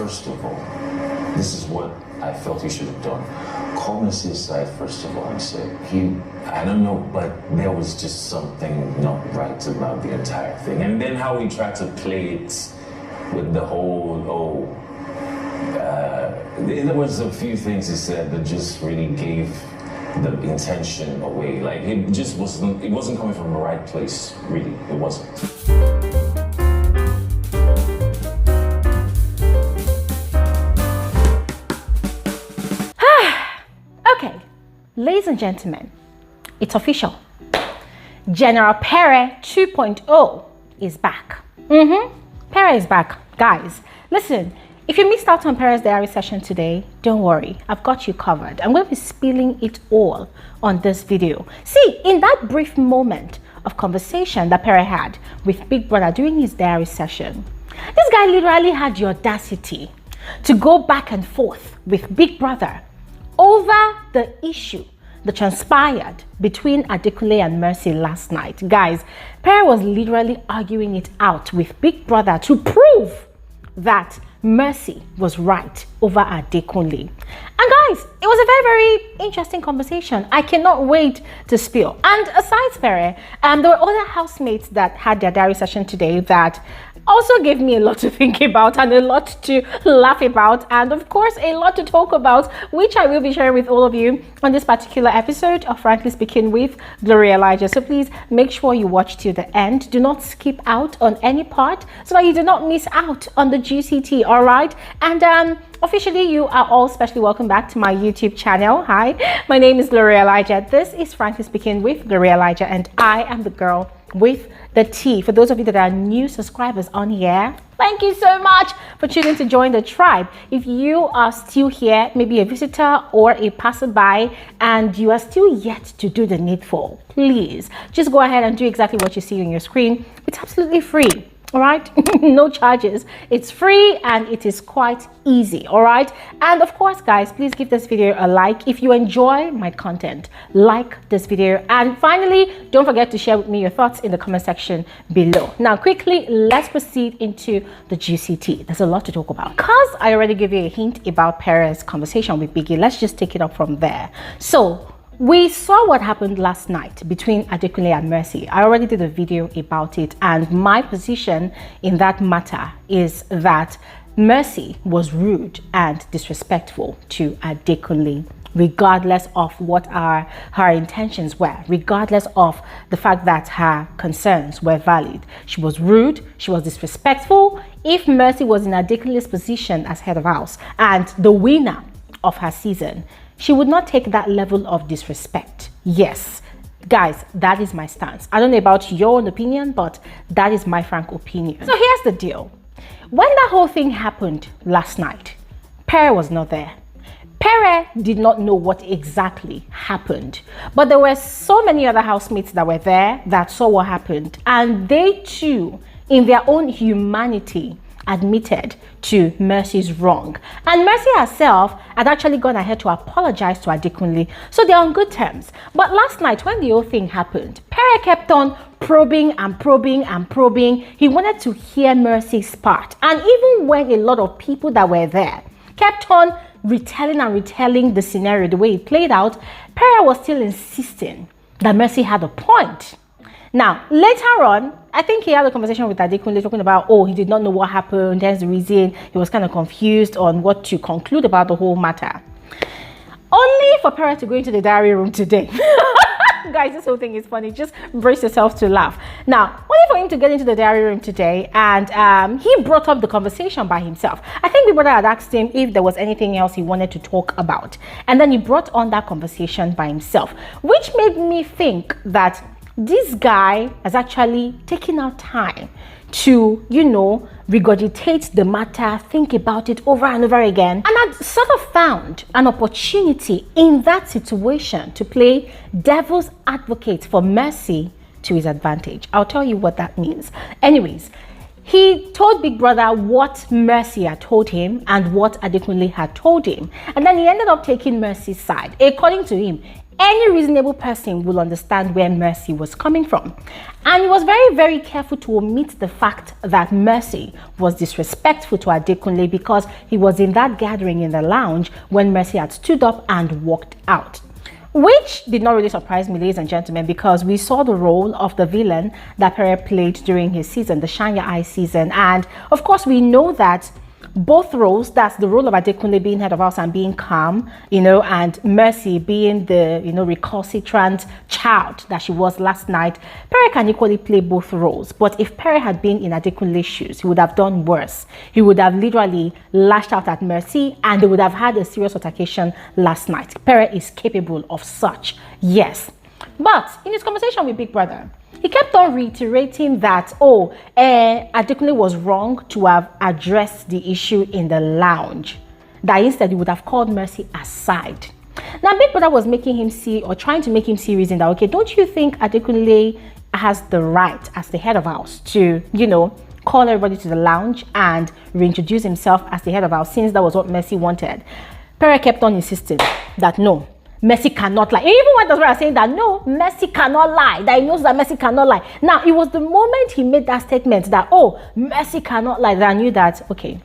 first of all, this is what I felt he should have done. Call Mercy's side first of all and say, I don't know, but there was just something not right about the entire thing. And then how he tried to play it with the whole, there was a few things he said that just really gave the intention away. Like, it just wasn't coming from the right place, really. It wasn't. Okay, ladies and gentlemen, it's official. General Pere 2.0 is back. Pere is back. Guys, listen, if you missed out on Pere's diary session today, don't worry, I've got you covered. I'm going to be spilling it all on this video. See, in that brief moment of conversation that Pere had with Big Brother during his diary session, this guy literally had the audacity to go back and forth with Big Brother over the issue that transpired between ADEKUNLE and Mercy last night. Guys, Pere was literally arguing it out with Big Brother to prove that Mercy was right over ADEKUNLE. And guys, it was a very, very interesting conversation. I cannot wait to spill. And aside Pere, there were other housemates that had their diary session today that also gave me a lot to think about and a lot to laugh about, and of course a lot to talk about, which I will be sharing with all of you on this particular episode of Frankly Speaking with Uriel. So please make sure you watch till the end. Do not skip out on any part so that you do not miss out on the juicy tea. All right, and officially you are all specially welcome back to my YouTube channel. Hi, my name is Uriel. This is Frankly Speaking with Uriel, and I am the girl with the tea. For those of you that are new subscribers on here, thank you so much for choosing to join the tribe. If you are still here, maybe a visitor or a passerby, and you are still yet to do the needful, please just go ahead and do exactly what you see on your screen. It's absolutely free. All right, no charges. It's free and it is quite easy. All right, and of course guys, please give this video a like if you enjoy my content. Like this video, and finally don't forget to share with me your thoughts in the comment section below. Now quickly, let's proceed into the juicy tea. There's a lot to talk about. Because I already gave you a hint about Pere's conversation with Biggie, let's just take it up from there. So we saw what happened last night between ADEKUNLE and Mercy. I already did a video about it, and my position in that matter is that Mercy was rude and disrespectful to ADEKUNLE, regardless of what her intentions were, regardless of the fact that her concerns were valid. She was rude, she was disrespectful. If Mercy was in ADEKUNLE's position as head of house and the winner of her season, she would not take that level of disrespect. Yes, guys, that is my stance. I don't know about your own opinion, but that is my frank opinion. So here's the deal. When that whole thing happened last night, Pere was not there. Pere did not know what exactly happened, but there were so many other housemates that were there that saw what happened, and they too, in their own humanity, admitted to Mercy's wrong. And Mercy herself had actually gone ahead to apologize to ADEKUNLE, so they're on good terms. But last night, when the whole thing happened, Pere kept on probing and probing and probing. He wanted to hear Mercy's part, and even when a lot of people that were there kept on retelling and retelling the scenario, the way it played out, Pere was still insisting that Mercy had a point. Now, later on, I think he had a conversation with ADEKUNLE talking about, he did not know what happened. That's the reason he was kind of confused on what to conclude about the whole matter. Only for Pere to go into the diary room today. Guys, this whole thing is funny. Just brace yourself to laugh. Now, only for him to get into the diary room today, and he brought up the conversation by himself. I think Big Brother had asked him if there was anything else he wanted to talk about, and then he brought on that conversation by himself, which made me think that this guy has actually taken out time to, regurgitate the matter, think about it over and over again, and had sort of found an opportunity in that situation to play devil's advocate for Mercy to his advantage. I'll tell you what that means. Anyways, he told Big Brother what Mercy had told him and what ADEKUNLE had told him. And then he ended up taking Mercy's side. According to him, Any reasonable person will understand where Mercy was coming from. And he was very, very careful to omit the fact that Mercy was disrespectful to Adekunle because he was in that gathering in the lounge when Mercy had stood up and walked out. Which did not really surprise me, ladies and gentlemen, because we saw the role of the villain that Pere played during his season, the Shine Your Eye season. And of course, we know that both roles, that's the role of Adekunle being head of house and being calm, and Mercy being the, recalcitrant child that she was last night. Pere can equally play both roles. But if Pere had been in Adekunle's shoes, he would have done worse. He would have literally lashed out at Mercy and they would have had a serious altercation last night. Pere is capable of such, yes. But in his conversation with Big Brother, he kept on reiterating that, Adekunle was wrong to have addressed the issue in the lounge. That instead he would have called Mercy aside. Now, Big Brother was trying to make him see reason that, okay, don't you think Adekunle has the right as the head of house to, call everybody to the lounge and reintroduce himself as the head of house, since that was what Mercy wanted? Pere kept on insisting that no, Mercy cannot lie. He even went as far as saying that no, Mercy cannot lie, that he knows that Mercy cannot lie. Now, it was the moment he made that statement that, Mercy cannot lie, that I knew that, okay,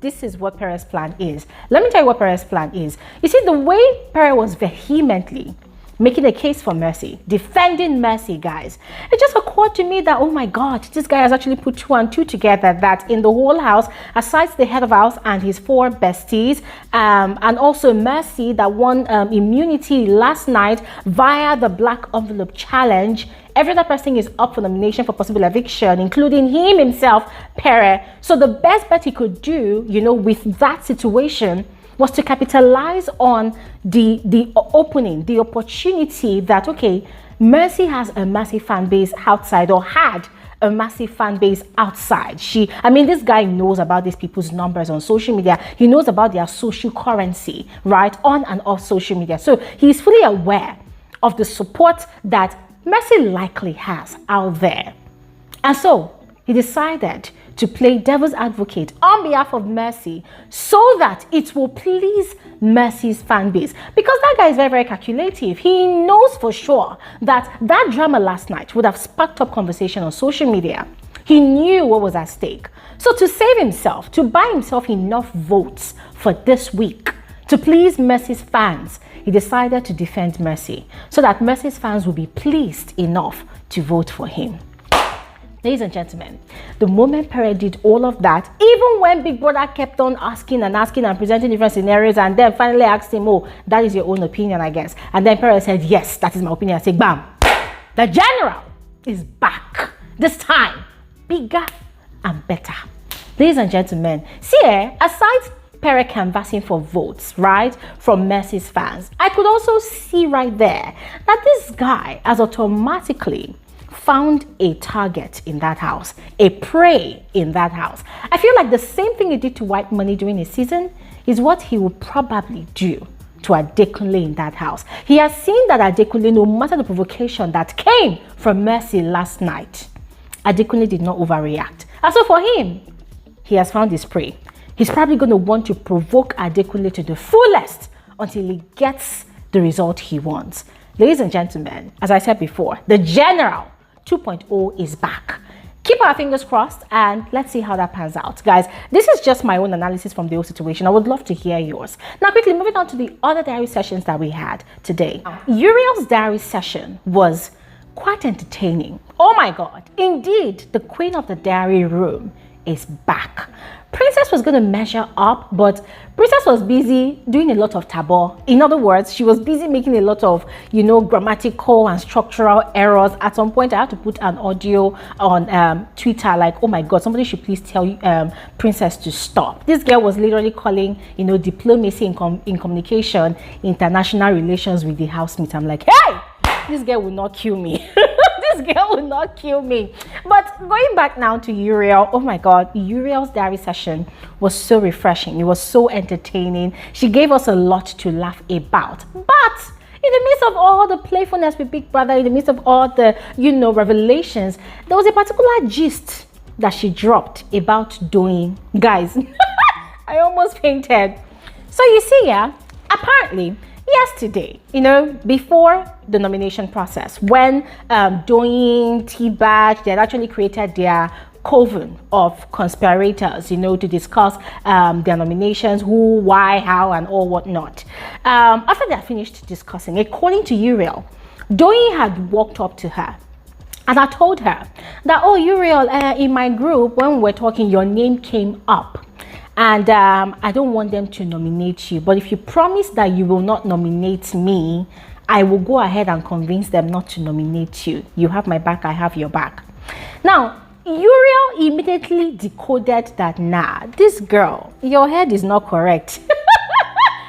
this is what Pere's plan is. Let me tell you what Pere's plan is. You see, the way Pere was vehemently making a case for Mercy, defending Mercy, guys, it just occurred to me that, oh my God, this guy has actually put 2 and 2 together, that in the whole house, aside the head of house and his 4 besties, and also Mercy that won immunity last night via the Black Envelope Challenge, every other person is up for nomination for possible eviction, including him himself, Pere. So the best bet he could do, with that situation, was to capitalize on the opening, the opportunity that, okay, Mercy has a massive fan base outside, or had a massive fan base outside. This guy knows about these people's numbers on social media. He knows about their social currency, right, on and off social media. So he's fully aware of the support that Mercy likely has out there. And so he decided to play devil's advocate on behalf of Mercy so that it will please Mercy's fan base. Because that guy is very, very calculative. He knows for sure that that drama last night would have sparked up conversation on social media. He knew what was at stake. So to save himself, to buy himself enough votes for this week, to please Mercy's fans, he decided to defend Mercy so that Mercy's fans will be pleased enough to vote for him. Ladies and gentlemen, the moment Pere did all of that, even when Big Brother kept on asking and presenting different scenarios, and then finally asked him, that is your own opinion, I guess. And then Pere said, yes, that is my opinion. I said, bam, the general is back. This time, bigger and better. Ladies and gentlemen, see, aside Pere canvassing for votes, right, from Mercy's fans, I could also see right there that this guy has automatically found a target in that house, a prey in that house. I feel like the same thing he did to WHITEMONEY during his season is what he would probably do to Adekunle in that house. He has seen that Adekunle, no matter the provocation that came from Mercy last night, Adekunle did not overreact. And so for him, he has found his prey. He's probably going to want to provoke Adekunle to the fullest until he gets the result he wants. Ladies and gentlemen, as I said before, the general 2.0 is back. Keep our fingers crossed and let's see how that pans out. Guys, this is just my own analysis from the whole situation. I would love to hear yours. Now, quickly moving on to the other diary sessions that we had today. Uriel's diary session was quite entertaining. Oh my God. Indeed, the queen of the diary room is back. Princess was going to measure up, but Princess was busy doing a lot of tabor. In other words, she was busy making a lot of, grammatical and structural errors. At some point, I had to put an audio on Twitter like, oh my God, somebody should please tell Princess to stop. This girl was literally calling, diplomacy in communication, international relations with the housemates. I'm like, hey, this girl will not kill me. This girl will not kill me. But going back now to Uriel, oh my God, Uriel's diary session was so refreshing. It was so entertaining. She gave us a lot to laugh about. But in the midst of all the playfulness with Big Brother, in the midst of all the, revelations, there was a particular gist that she dropped about Doyin. Guys, I almost fainted. So you see, apparently, yesterday, before the nomination process, when Doyin, T-Badge, they had actually created their coven of conspirators, to discuss their nominations, who, why, how, and all whatnot. After they had finished discussing, according to Uriel, Doyin had walked up to her and I told her that, oh, Uriel, in my group, when we were talking, your name came up. And I don't want them to nominate you. But if you promise that you will not nominate me, I will go ahead and convince them not to nominate you. You have my back, I have your back. Now, Uriel immediately decoded that, nah, this girl, your head is not correct.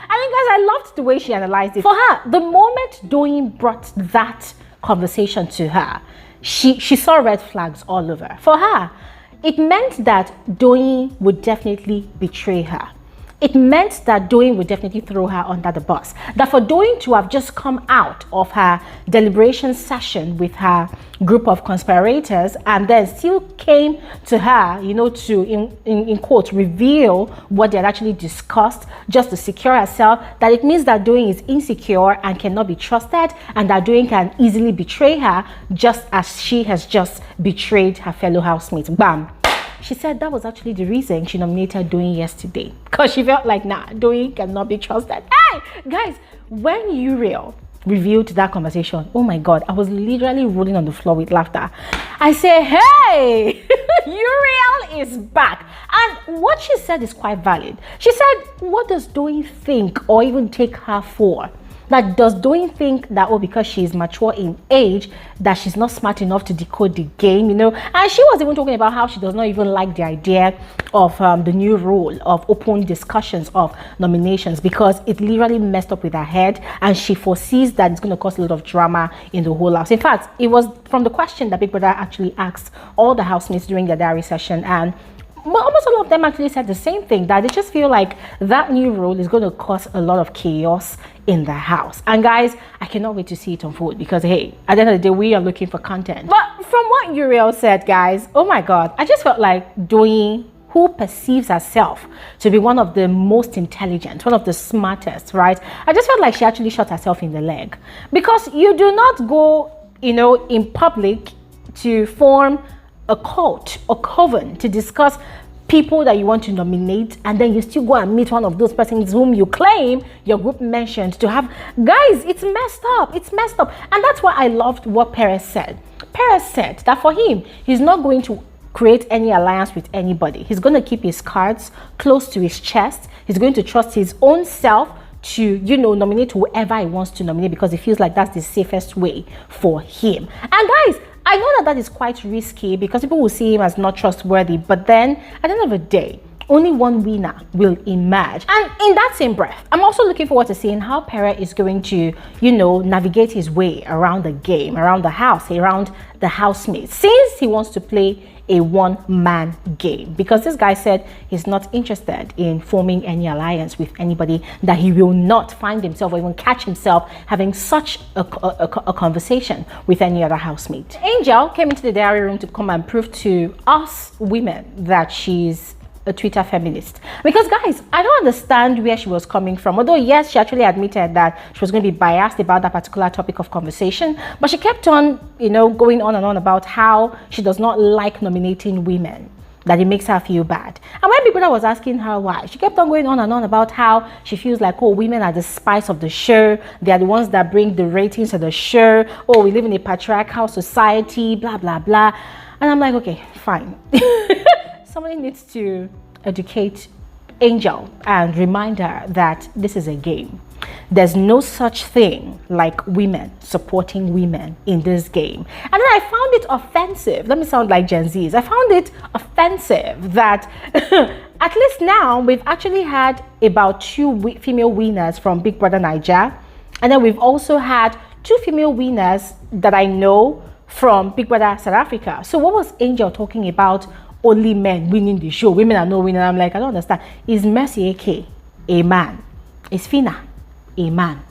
I mean, guys, I loved the way she analyzed it. For her, the moment Doyin brought that conversation to her, she saw red flags all over. For her, it meant that Doyin would definitely betray her. It meant that Doyin would definitely throw her under the bus. That for Doyin to have just come out of her deliberation session with her group of conspirators and then still came to her, to, in quote, reveal what they had actually discussed just to secure herself, that it means that Doyin is insecure and cannot be trusted, and that Doyin can easily betray her just as she has just betrayed her fellow housemates. Bam. She said that was actually the reason she nominated Doyin yesterday, because she felt like, nah, Doyin cannot be trusted. Hey, guys, when Uriel revealed that conversation, oh my God, I was literally rolling on the floor with laughter. I say, hey, Uriel is back. And what she said is quite valid. She said, what does Doyin think or even take her for? Like, does Doyin think that, oh, because she's mature in age, that she's not smart enough to decode the game, And she was even talking about how she does not even like the idea of the new rule of open discussions of nominations, because it literally messed up with her head, and she foresees that it's going to cause a lot of drama in the whole house. In fact, it was from the question that Big Brother actually asked all the housemates during the diary session, and almost all of them actually said the same thing, that they just feel like that new rule is going to cause a lot of chaos in the house. And guys, I cannot wait to see it unfold, because hey, at the end of the day, we are looking for content. But from what Uriel said, guys, oh my God, I just felt like Doyin, who perceives herself to be one of the most intelligent, one of the smartest, right? I just felt like she actually shot herself in the leg, because you do not go, in public to form a cult or coven to discuss people that you want to nominate, and then you still go and meet one of those persons whom you claim your group mentioned to have. Guys, it's messed up. It's messed up. And that's why I loved what Pere said. Pere said that for him, he's not going to create any alliance with anybody. He's going to keep his cards close to his chest. He's going to trust his own self to, nominate whoever he wants to nominate, because he feels like that's the safest way for him. And guys, I know that is quite risky, because people will see him as not trustworthy, but then at the end of the day, only one winner will emerge. And in that same breath, I'm also looking forward to seeing how Pere is going to, navigate his way around the game, around the house, around the housemates, since he wants to play a one-man game, because this guy said he's not interested in forming any alliance with anybody, that he will not find himself or even catch himself having such a conversation with any other housemate. Angel came into the diary room to come and prove to us women that she's a Twitter feminist, because guys, I don't understand where she was coming from. Although yes, she actually admitted that she was going to be biased about that particular topic of conversation, but she kept on going on and on about how she does not like nominating women, that it makes her feel bad. And when people was asking her why, she kept on going on and on about how she feels like, oh, women are the spice of the show, they are the ones that bring the ratings to the show, oh, we live in a patriarchal society, blah blah blah. And I'm like, okay, fine. Somebody needs to educate Angel and remind her that this is a game. There's no such thing like women supporting women in this game. And then I found it offensive. Let me sound like Gen Zs. I found it offensive that at least now we've actually had about 2 female winners from Big Brother Naija. And then we've also had 2 female winners that I know from Big Brother South Africa. So what was Angel talking about? Only men winning the show, women are not winning. I'm like, I don't understand. Is Mercy a.k.a. a man? Is Fina a man?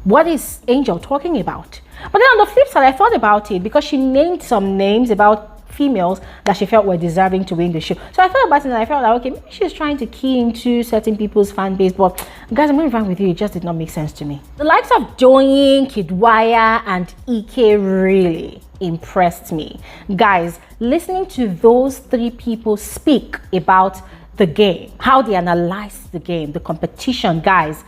What is Angel talking about? But then on the flip side, I thought about it, because she named some names about females that she felt were deserving to win the show. So I thought about it and I felt like, okay, maybe she's trying to key into certain people's fan base, but guys, I'm going to be frank with you, it just did not make sense to me. The likes of Doyin, Kidwaya, and a.k.a. really impressed me. Guys, listening to those three people speak about the game, how they analyze the game, the competition, guys,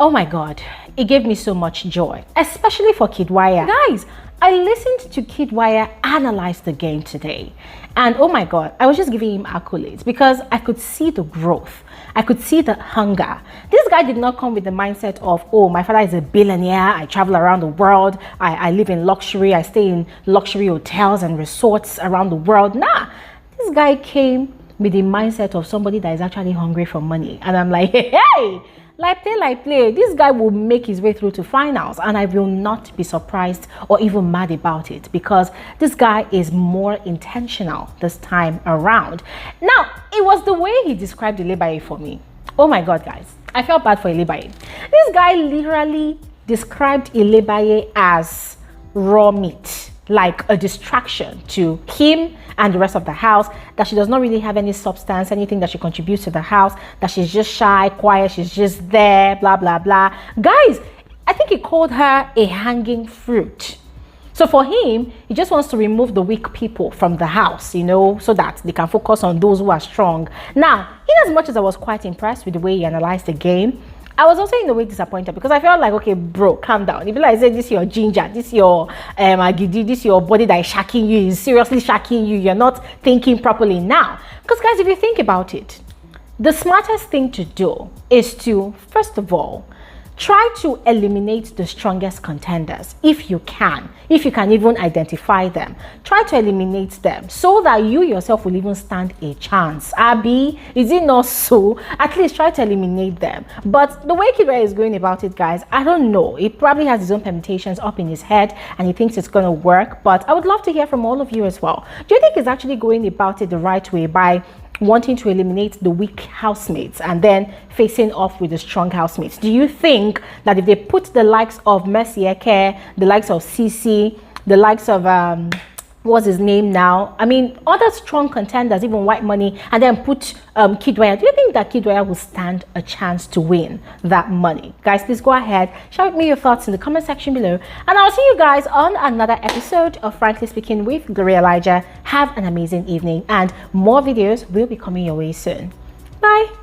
oh my God, it gave me so much joy, especially for Kidwaya. Guys, I listened to Kidwaya analyze the game today, and oh my God, I was just giving him accolades because I could see the growth. I could see the hunger. This guy did not come with the mindset of, oh, my father is a billionaire, I travel around the world, I live in luxury, I stay in luxury hotels and resorts around the world. Nah, this guy came with the mindset of somebody that is actually hungry for money. And I'm like, hey, like play, this guy will make his way through to finals, and I will not be surprised or even mad about it because this guy is more intentional this time around. Now, it was the way he described Bbnaija for me. Oh my God, guys, I felt bad for Bbnaija. This guy literally described Bbnaija as raw meat, like a distraction to him and the rest of the house, that she does not really have any substance, anything that she contributes to the house, that she's just shy, quiet, she's just there, blah, blah, blah. Guys, I think he called her a hanging fruit. So for him, he just wants to remove the weak people from the house, you know, so that they can focus on those who are strong. Now, in as much as I was quite impressed with the way he analyzed the game, I was also in a way disappointed because I felt like, okay, bro, calm down. If you like say this is your ginger, this is your agidi, this is your body that is shacking you, is seriously shacking you, you're not thinking properly now. Because guys, if you think about it, the smartest thing to do is to, first of all, try to eliminate the strongest contenders if you can even identify them. Try to eliminate them so that you yourself will even stand a chance. Abby, is it not so? At least try to eliminate them. But the way Kidwaya is going about it, guys, I don't know. He probably has his own permutations up in his head and he thinks it's going to work. But I would love to hear from all of you as well. Do you think he's actually going about it the right way by wanting to eliminate the weak housemates and then facing off with the strong housemates? Do you think that if they put the likes of Mercy, a.k.a., the likes of CEECEE, the likes of what's his name now, I mean other strong contenders, even Whitemoney, and then put Kidwaya, do you think that Kidwaya will stand a chance to win that money? Guys, please go ahead, share with me your thoughts in the comment section below, and I'll see you guys on another episode of Frankly Speaking with Bbnaija. Have an amazing evening, and more videos will be coming your way soon. Bye.